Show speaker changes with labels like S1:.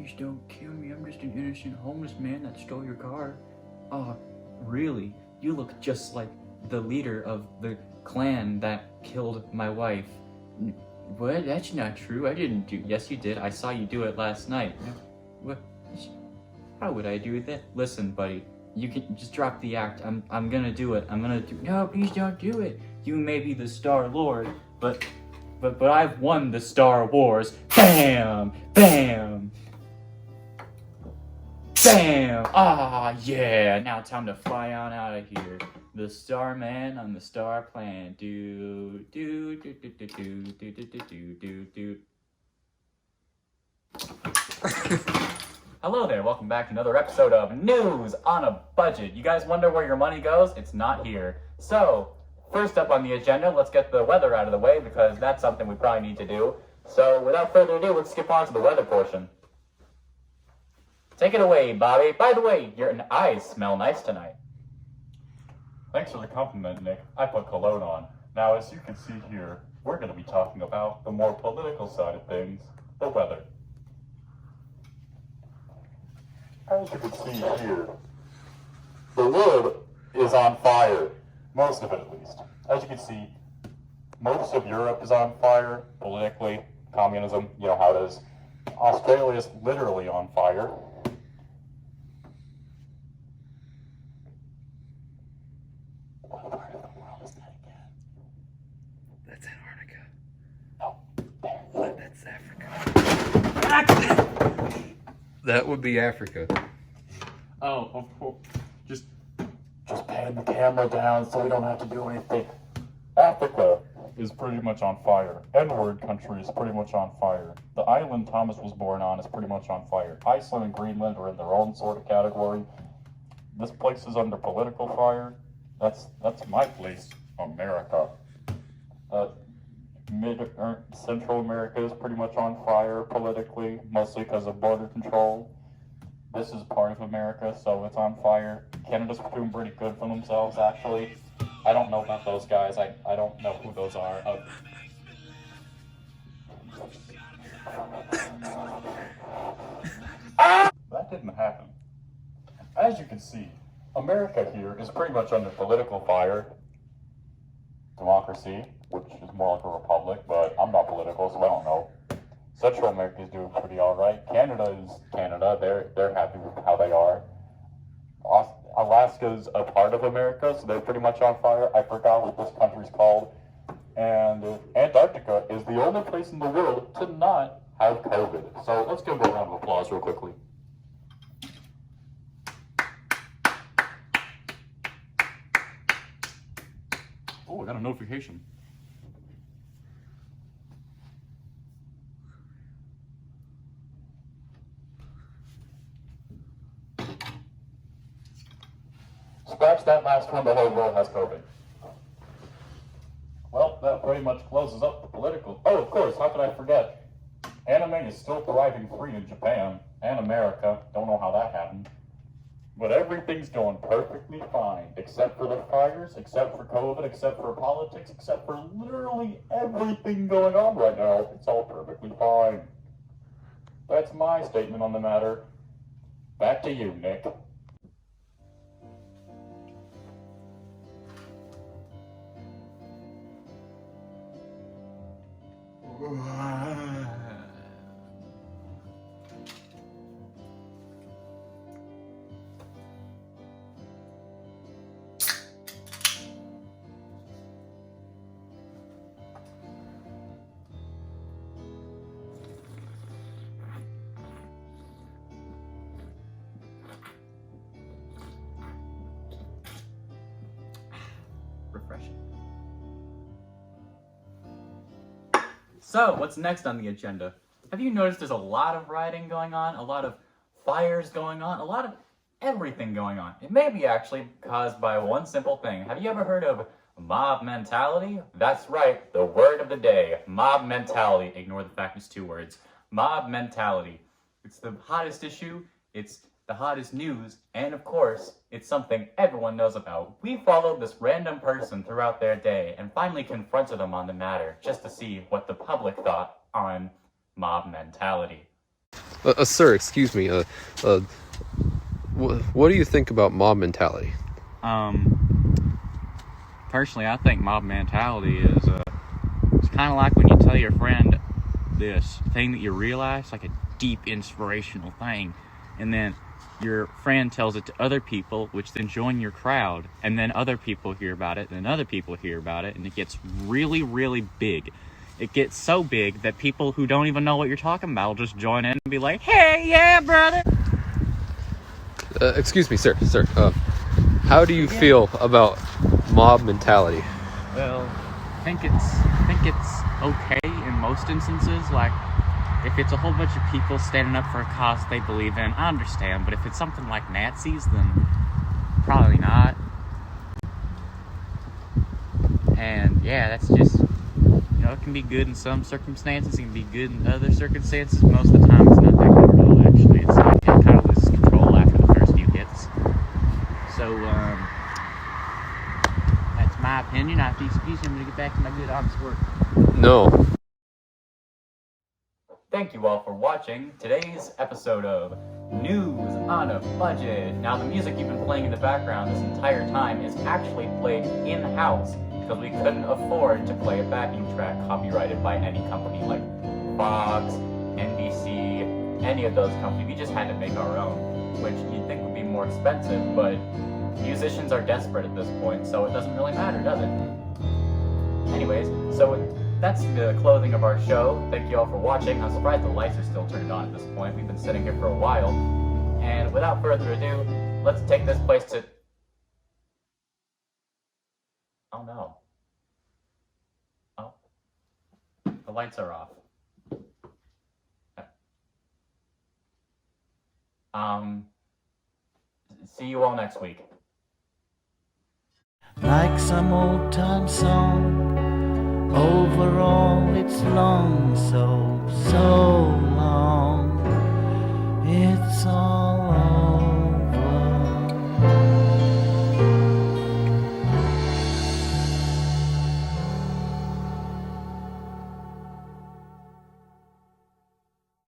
S1: please don't kill me. I'm just an innocent homeless man that stole your car. Oh, really? You look just like the leader of the clan that killed my wife. What? That's not true. I didn't do. Yes, you did. I saw you do it last night. What? How would I do that? Listen, buddy. You can just drop the act. I'm gonna do it. I'm gonna do. No, please don't do it. You may be the Star Lord, but I've won the Star Wars. Bam! Bam! Bam! Ah, yeah! Now time to fly on out of here. The Starman on the Star Plan. Do do do do do do do do do do do. Hello there, welcome back to another episode of News on a Budget. You guys wonder where your money goes? It's not here. So, first up on the agenda, let's get the weather out of the way because that's something we probably need to do. So, without further ado, let's skip on to the weather portion. Take it away, Bobby. By the way, your eyes smell nice tonight.
S2: Thanks for the compliment, Nick. I put cologne on. Now, as you can see here, we're going to be talking about the more political side of things, the weather. As you can see here, the world is on fire. Most of it, at least. As you can see, most of Europe is on fire, politically, communism, you know how it is. Australia is literally on fire. What part of the world is that again?
S1: That's Antarctica.
S2: No, there.
S1: What? That's Africa. That would be Africa.
S2: Oh, just pan the camera down so we don't have to do anything. Africa is pretty much on fire. N-word country is pretty much on fire. The island Thomas was born on is pretty much on fire. Iceland and Greenland are in their own sort of category. This place is under political fire. That's my place, America. Central America is pretty much on fire politically, mostly because of border control. This is part of America, so it's on fire. Canada's doing pretty good for themselves, actually. I don't know about those guys. I don't know who those are. That didn't happen. As you can see, America here is pretty much under political fire. Democracy, which is more like a republic, but I'm not political, so I don't know. Central America is doing pretty alright. Canada is Canada. They're happy with how they are. Alaska's a part of America, so they're pretty much on fire. I forgot what this country's called. And Antarctica is the only place in the world to not have COVID. So let's give a round of applause real quickly. Oh, I got a notification. Scratch that last one, the whole world has COVID. Well, that pretty much closes up the political... Oh, of course, how could I forget? Anime is still thriving free in Japan and America. Don't know how that happened. But everything's going perfectly fine, except for the fires, except for COVID, except for politics, except for literally everything going on right now. It's all perfectly fine. That's my statement on the matter. Back to you, Nick.
S1: Refreshing. So, what's next on the agenda? Have you noticed there's a lot of rioting going on, a lot of fires going on, a lot of everything going on? It may be actually caused by one simple thing. Have you ever heard of mob mentality? That's right, the word of the day, mob mentality. Ignore the fact it's 2 words. Mob mentality. It's the hottest issue, it's the hottest news, and of course, it's something everyone knows about. We followed this random person throughout their day and finally confronted them on the matter just to see what the public thought on mob mentality.
S3: Sir, excuse me. What do you think about mob mentality?
S1: Personally, I think mob mentality is, it's kind of like when you tell your friend this thing that you realize, like a deep inspirational thing, and then your friend tells it to other people, which then join your crowd, and then other people hear about it, and other people hear about it, and it gets really, really big. It gets so big that people who don't even know what you're talking about will just join in and be like, hey, yeah, brother.
S3: Excuse me, sir. How do you feel about mob mentality?
S1: Well, I think it's okay in most instances. Like, if it's a whole bunch of people standing up for a cause they believe in, I understand. But if it's something like Nazis, then probably not. And yeah, that's just, it can be good in some circumstances, it can be good in other circumstances. Most of the time, it's not that good at all, actually. It's like, it kind of loses control after the first few hits. So, that's my opinion. I have to excuse me, I'm going to get back to my good honest work.
S3: No.
S1: Thank you all for watching today's episode of News on a Budget. Now, the music you've been playing in the background this entire time is actually played in-house because we couldn't afford to play a backing track copyrighted by any company like Fox, NBC, any of those companies. We just had to make our own, which you'd think would be more expensive, but musicians are desperate at this point, so it doesn't really matter, does it? Anyways, so that's the closing of our show. Thank you all for watching. I'm surprised the lights are still turned on at this point. We've been sitting here for a while. And without further ado, let's take this place to... Oh no. Oh. The lights are off. See you all next week.
S4: Like some old time song, overall it's long, so long. It's all